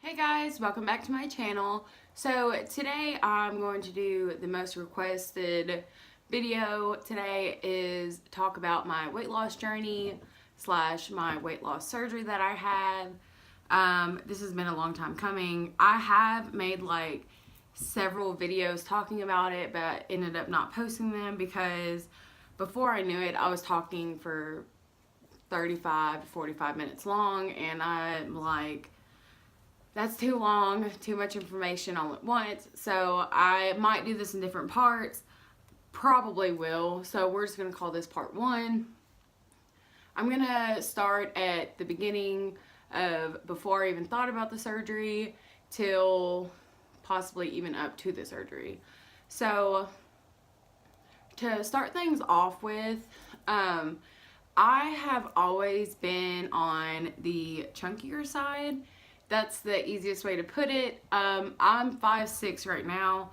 Hey guys, welcome back to my channel. So today I'm going to do the most requested video. Today is talk about my weight loss journey slash my weight loss surgery that I had. This has been a long time coming. I have made like several videos talking about it, but ended up not posting them because before I knew it I was talking for 35 to 45 minutes long, and I'm like, that's too long, too much information all at once. So I might do this in different parts, probably will. So we're just gonna call this part one. I'm gonna start at the beginning of before I even thought about the surgery till possibly even up to the surgery. So to start things off with, I have always been on the chunkier side. That's the easiest way to put it. I'm 5'6" right now.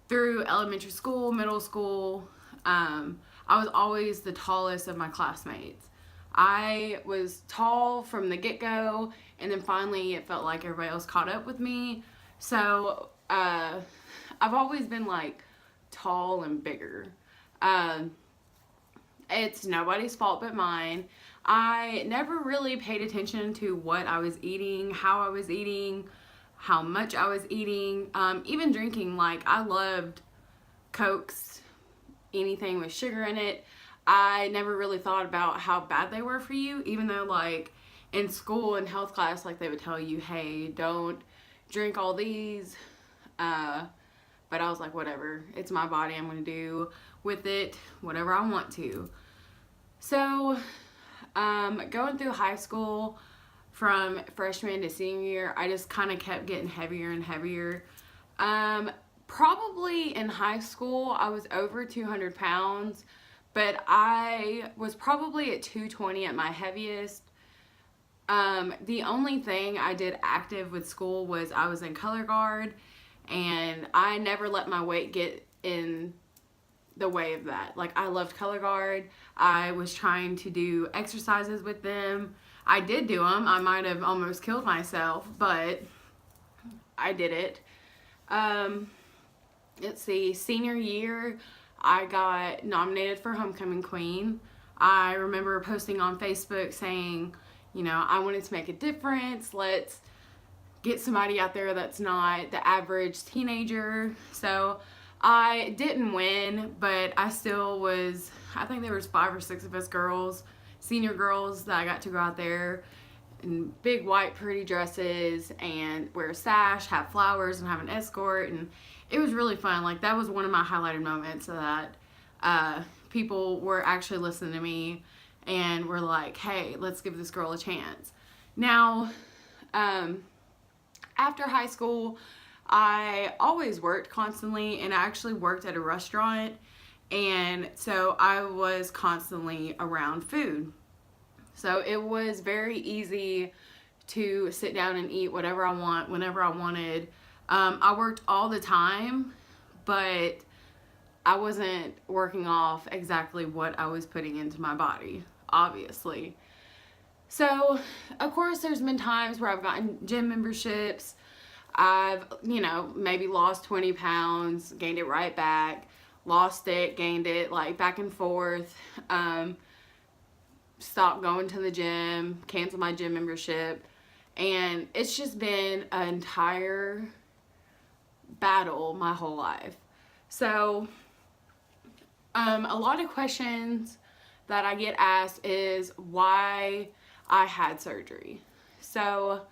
Through elementary school, middle school, I was always the tallest of my classmates. I was tall from the get-go, and then finally it felt like everybody else caught up with me. So I've always been like tall and bigger. It's nobody's fault but mine. I never really paid attention to what I was eating, how I was eating, how much I was eating, even drinking. Like, I loved Cokes, anything with sugar in it. I never really thought about how bad they were for you, even though like in school and health class, like they would tell you, hey, don't drink all these. But I was like, whatever, it's my body, I'm gonna do with it whatever I want to. So going through high school from freshman to senior year, I just kind of kept getting heavier and heavier. Probably in high school I was over 200 pounds, but I was probably at 220 at my heaviest. The only thing I did active with school was I was in color guard, and I never let my weight get in the way of that. Like, I loved color guard. I was trying to do exercises with them. I did do them. I might have almost killed myself, but I did it. Let's see, senior year, I got nominated for homecoming queen. I remember posting on Facebook saying, you know, I wanted to make a difference. Let's get somebody out there that's not the average teenager. So I didn't win, but I still was, I think there was 5 or 6 of us girls, senior girls, that I got to go out there in big white pretty dresses and wear a sash, have flowers, and have an escort. And it was really fun. Like, that was one of my highlighted moments, so that people were actually listening to me and were like, hey, let's give this girl a chance. Now, after high school, I always worked constantly, and I actually worked at a restaurant, and so I was constantly around food. So it was very easy to sit down and eat whatever I want, whenever I wanted. I worked all the time, but I wasn't working off exactly what I was putting into my body, obviously. So, of course, there's been times where I've gotten gym memberships. I've, you know, maybe lost 20 pounds, gained it right back, lost it, gained it, like back and forth, stopped going to the gym, canceled my gym membership, and it's just been an entire battle my whole life. So, a lot of questions that I get asked is why I had surgery. So,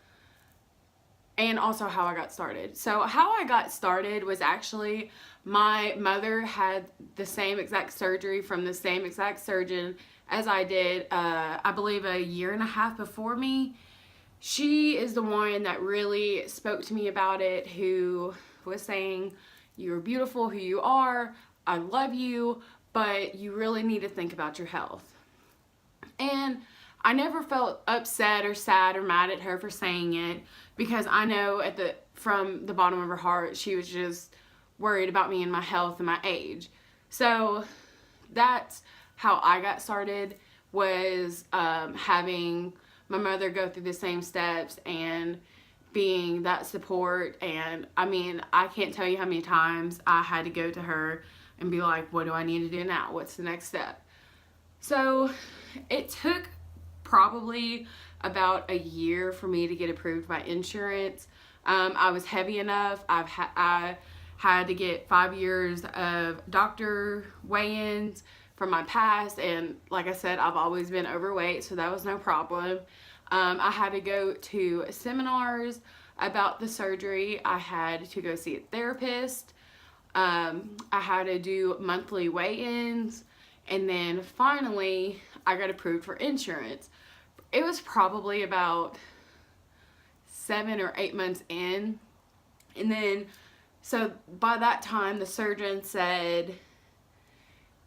and also how I got started. So how I got started was actually my mother had the same exact surgery from the same exact surgeon as I did, I believe a year and a half before me. She is the one that really spoke to me about it, who was saying, you're beautiful who you are, I love you, but you really need to think about your health. And I never felt upset or sad or mad at her for saying it, because I know from the bottom of her heart, she was just worried about me and my health and my age. So that's how I got started, was having my mother go through the same steps and being that support. And I mean, I can't tell you how many times I had to go to her and be like, what do I need to do now? What's the next step? So it took probably about a year for me to get approved by insurance. I was heavy enough. I had to get 5 years of doctor weigh-ins from my past, and like I said, I've always been overweight, so that was no problem. I had to go to seminars about the surgery. I had to go see a therapist. I had to do monthly weigh-ins, and then finally I got approved for insurance. It was probably about 7 or 8 months in, and then so by that time the surgeon said,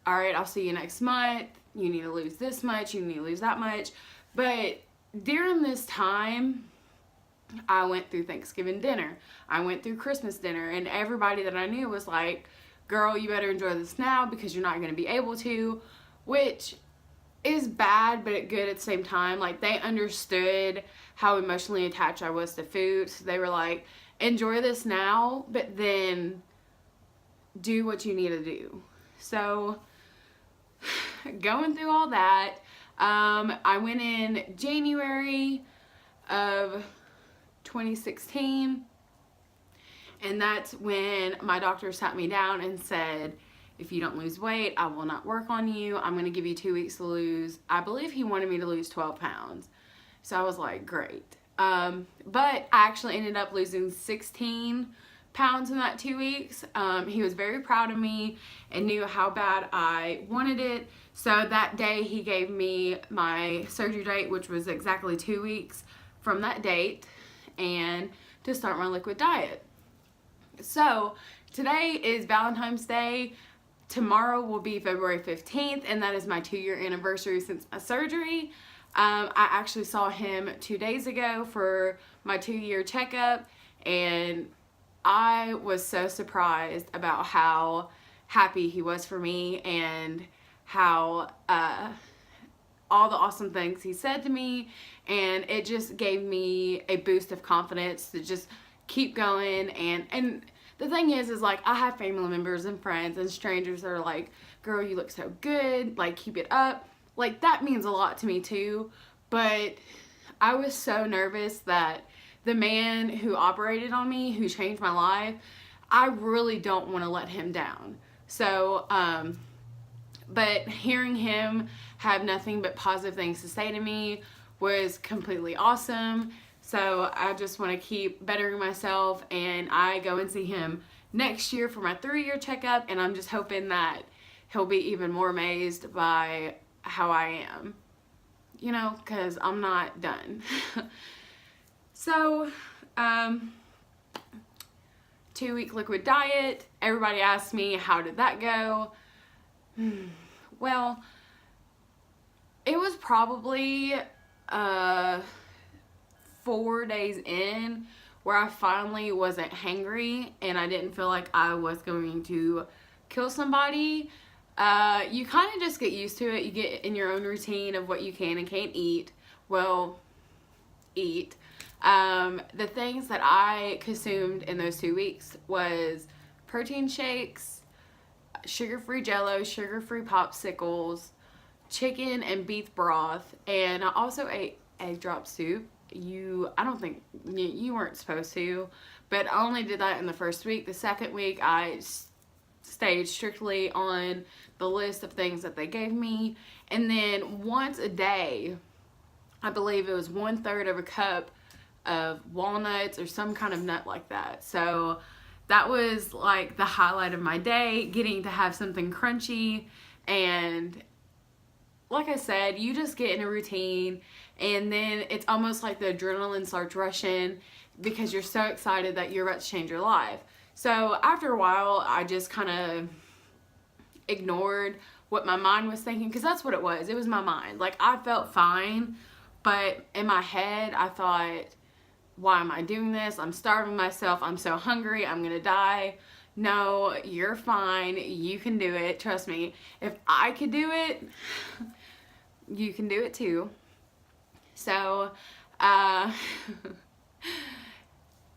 all right, I'll see you next month. You need to lose this much, you need to lose that much. But during this time, I went through Thanksgiving dinner. I went through Christmas dinner, and everybody that I knew was like, girl, you better enjoy this now because you're not going to be able to, which is bad but good at the same time. Like, they understood how emotionally attached I was to food, so they were like, enjoy this now, but then do what you need to do. So going through all that, I went in January of 2016, and that's when my doctor sat me down and said, if you don't lose weight, I will not work on you. I'm going to give you 2 weeks to lose. I believe he wanted me to lose 12 pounds. So I was like, great. But I actually ended up losing 16 pounds in that 2 weeks. He was very proud of me and knew how bad I wanted it. So that day he gave me my surgery date, which was exactly 2 weeks from that date, and to start my liquid diet. So today is Valentine's Day. Tomorrow will be February 15th, and that is my 2-year anniversary since my surgery. I actually saw him 2 days ago for my 2-year checkup, and I was so surprised about how happy he was for me and how all the awesome things he said to me, and it just gave me a boost of confidence to just keep going. And the thing is like, I have family members and friends and strangers that are like, girl, you look so good, like, keep it up. Like, that means a lot to me too, but I was so nervous that the man who operated on me, who changed my life, I really don't want to let him down. So, but hearing him have nothing but positive things to say to me was completely awesome. So I just want to keep bettering myself, and I go and see him next year for my 3-year checkup, and I'm just hoping that he'll be even more amazed by how I am, you know, because I'm not done. So, 2-week liquid diet. Everybody asked me, how did that go? Well, it was probably 4 days in where I finally wasn't hangry and I didn't feel like I was going to kill somebody. You kind of just get used to it. You get in your own routine of what you can and can't eat. Well, eat. The things that I consumed in those 2 weeks was protein shakes, sugar-free Jell-O, sugar-free popsicles, chicken and beef broth, and I also ate egg drop soup. I don't think you weren't supposed to, but I only did that in the first week. The second week I stayed strictly on the list of things that they gave me, and then once a day, I believe it was 1/3 of a cup of walnuts or some kind of nut like that. So that was like the highlight of my day, getting to have something crunchy. And like I said, you just get in a routine, and then it's almost like the adrenaline starts rushing because you're so excited that you're about to change your life. So after a while, I just kind of ignored what my mind was thinking, because that's what it was. It was my mind. Like, I felt fine, but in my head, I thought, why am I doing this? I'm starving myself. I'm so hungry. I'm gonna die. No, you're fine. You can do it. Trust me. If I could do it, you can do it too. So,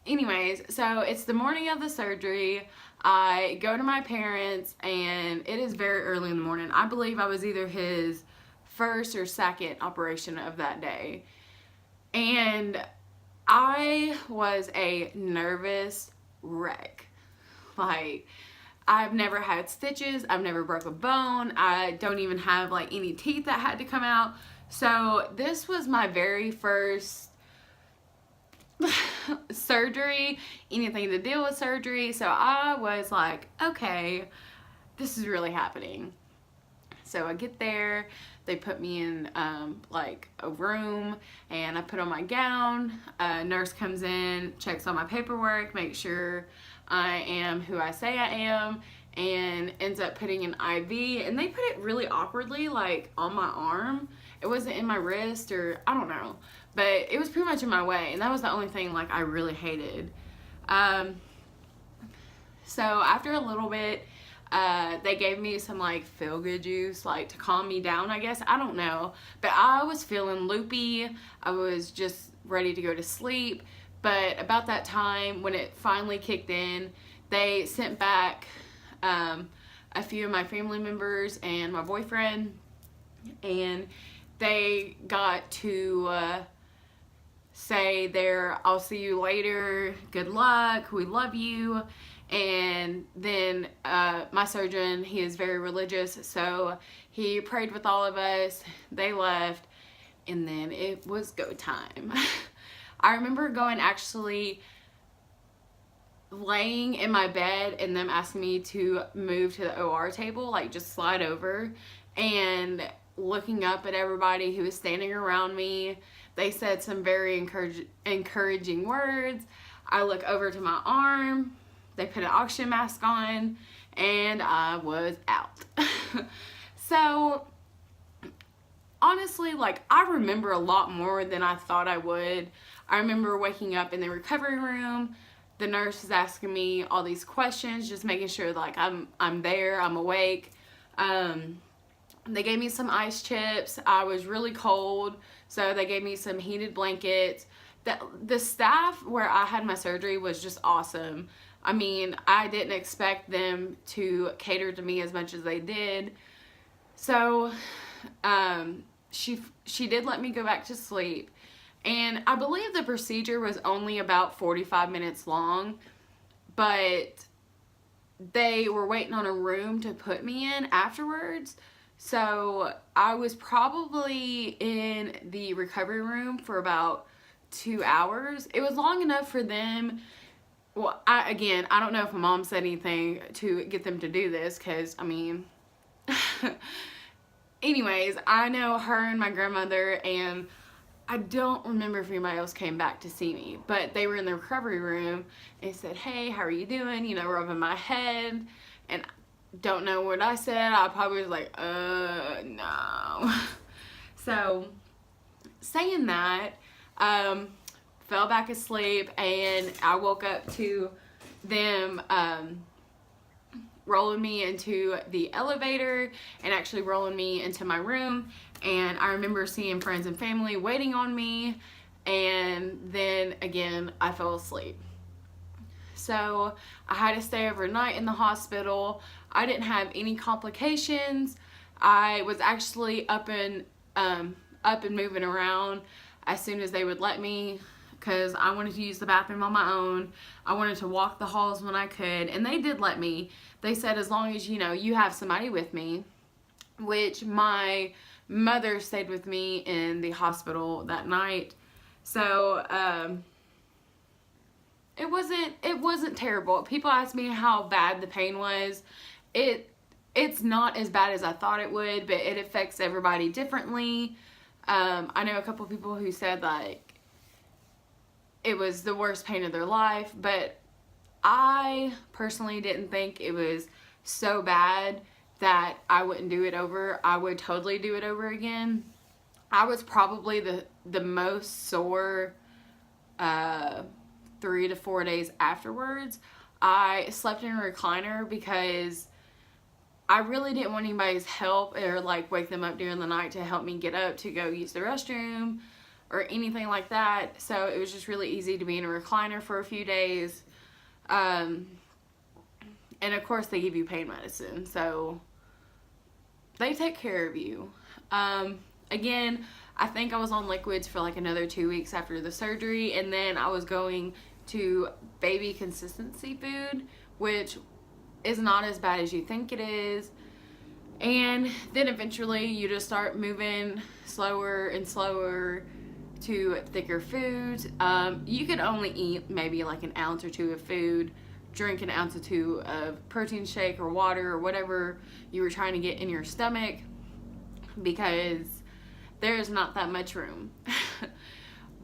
anyways, so it's the morning of the surgery. I go to my parents, and it is very early in the morning. I believe I was either his first or second operation of that day. And I was a nervous wreck. Like, I've never had stitches. I've never broke a bone. I don't even have like any teeth that had to come out. So this was my very first surgery, anything to deal with surgery. So I was like, okay, this is really happening. So I get there, they put me in like a room, and I put on my gown. A nurse comes in, checks all my paperwork, makes sure I am who I say I am, and ends up putting an IV. And they put it really awkwardly, like on my arm. It wasn't in my wrist, or I don't know, but it was pretty much in my way, and that was the only thing like I really hated. So after a little bit, they gave me some like feel-good juice, like to calm me down, I guess. I don't know, but I was feeling loopy. I was just ready to go to sleep. But about that time, when it finally kicked in, they sent back a few of my family members and my boyfriend, and they got to say there, I'll see you later, good luck, we love you. And then my surgeon, he is very religious, so he prayed with all of us. They left, and then it was go time. I remember actually laying in my bed and them asking me to move to the OR table, like just slide over, and looking up at everybody who was standing around me. They said some very encouraging words. I look over to my arm. They put an oxygen mask on, and I was out. So, honestly, like, I remember a lot more than I thought I would. I remember waking up in the recovery room. The nurse is asking me all these questions, just making sure, like, I'm there, I'm awake. They gave me some ice chips. I was really cold, so they gave me some heated blankets. The staff where I had my surgery was just awesome. I mean, I didn't expect them to cater to me as much as they did. So, she did let me go back to sleep. And I believe the procedure was only about 45 minutes long, but they were waiting on a room to put me in afterwards. So I was probably in the recovery room for about 2 hours. It was long enough for them. Well, I don't know if my mom said anything to get them to do this, because, I mean, anyways, I know her and my grandmother, and I don't remember if anybody else came back to see me, but they were in the recovery room and said, hey, how are you doing? You know, rubbing my head, and don't know what I said. I probably was like, no. So, saying that, fell back asleep, and I woke up to them rolling me into the elevator and actually rolling me into my room. And I remember seeing friends and family waiting on me, and then again I fell asleep. So I had to stay overnight in the hospital. I didn't have any complications. I was actually up and moving around as soon as they would let me, because I wanted to use the bathroom on my own. I wanted to walk the halls when I could, and they did let me. They said as long as, you know, you have somebody with me, which my mother stayed with me in the hospital that night. So it wasn't terrible. People ask me how bad the pain was. It's not as bad as I thought it would, but it affects everybody differently. I know a couple people who said like it was the worst pain of their life, but I personally didn't think it was so bad that I wouldn't do it over. I would totally do it over again. I was probably the most sore 3 to 4 days afterwards. I slept in a recliner because I really didn't want anybody's help or like wake them up during the night to help me get up to go use the restroom. or anything like that. So it was just really easy to be in a recliner for a few days. And of course they give you pain medicine, so they take care of you. Again, I think I was on liquids for like another 2 weeks after the surgery, and then I was going to baby consistency food, which is not as bad as you think it is. And then eventually you just start moving slower and slower to thicker foods. You could only eat maybe like an ounce or two of food, drink an ounce or two of protein shake or water or whatever you were trying to get in your stomach, because there's not that much room.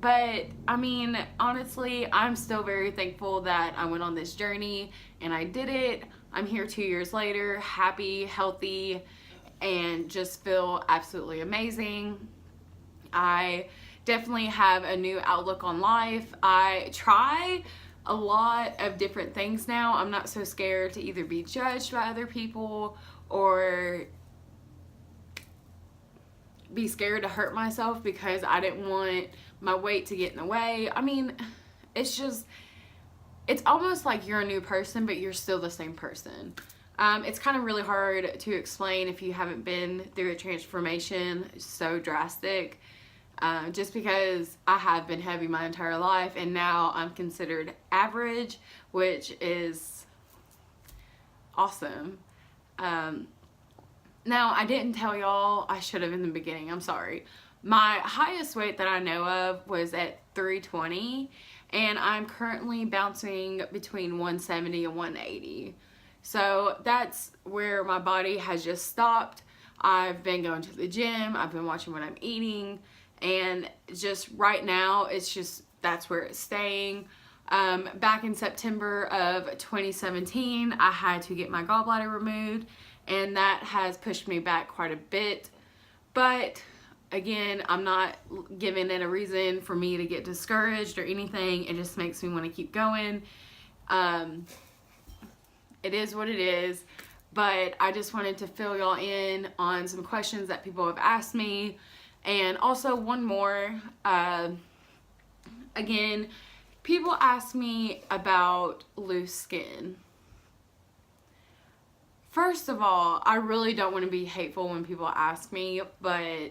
But I mean, honestly, I'm still very thankful that I went on this journey and I did it. I'm here 2 years later, happy, healthy, and just feel absolutely amazing. I definitely have a new outlook on life. I try a lot of different things now. I'm not so scared to either be judged by other people or be scared to hurt myself because I didn't want my weight to get in the way. I mean, it's almost like you're a new person, but you're still the same person. It's kind of really hard to explain if you haven't been through a transformation so drastic. Just because I have been heavy my entire life, and now I'm considered average, which is awesome. Now, I didn't tell y'all, I should have in the beginning, I'm sorry. My highest weight that I know of was at 320, and I'm currently bouncing between 170 and 180. So that's where my body has just stopped. I've been going to the gym, I've been watching what I'm eating, and just right now, that's where it's staying. Back in September of 2017, I had to get my gallbladder removed, and that has pushed me back quite a bit. But again, I'm not giving it a reason for me to get discouraged or anything. It just makes me want to keep going. It is what it is, but I just wanted to fill y'all in on some questions that people have asked me. And also one more, again, people ask me about loose skin. First of all, I really don't want to be hateful when people ask me, but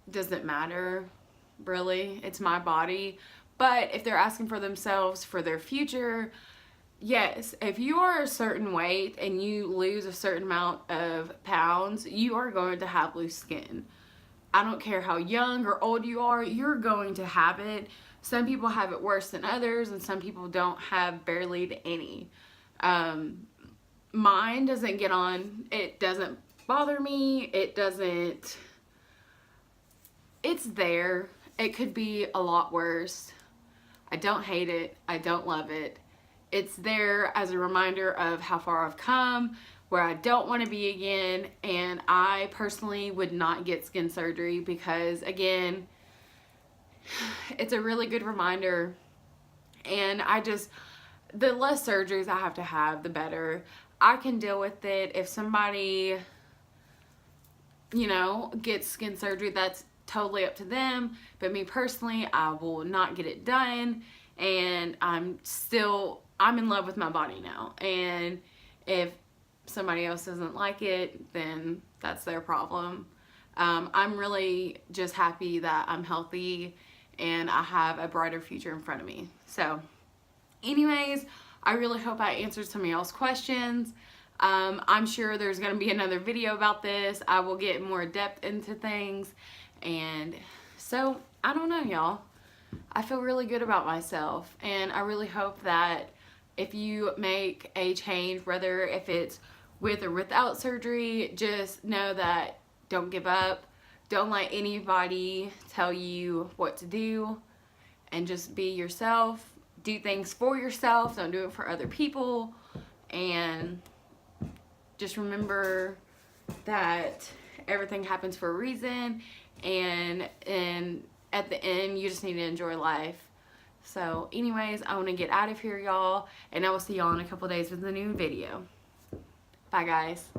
does it matter? Really? It's my body. But if they're asking for themselves, for their future, yes, if you are a certain weight and you lose a certain amount of pounds, you are going to have loose skin. I don't care how young or old you are, you're going to have it. Some people have it worse than others, and some people don't have barely to any. Mine doesn't get on, it doesn't bother me, it's there. It could be a lot worse. I don't hate it, I don't love it. It's there as a reminder of how far I've come, where I don't want to be again, and I personally would not get skin surgery because, again, it's a really good reminder, and the less surgeries I have to have, the better. I can deal with it. If somebody, gets skin surgery, that's totally up to them, but me personally, I will not get it done, and I'm in love with my body now, and if somebody else doesn't like it, then that's their problem. I'm really just happy that I'm healthy and I have a brighter future in front of me. So anyways, I really hope I answered some of y'all's questions. I'm sure there's going to be another video about this. I will get more depth into things. And so, I don't know, y'all. I feel really good about myself. And I really hope that if you make a change, whether if it's with or without surgery, just know that don't give up. Don't let anybody tell you what to do. And just be yourself. Do things for yourself. Don't do it for other people. And just remember that everything happens for a reason. And at the end, you just need to enjoy life. So anyways, I want to get out of here, y'all. And I will see y'all in a couple days with a new video. Bye, guys.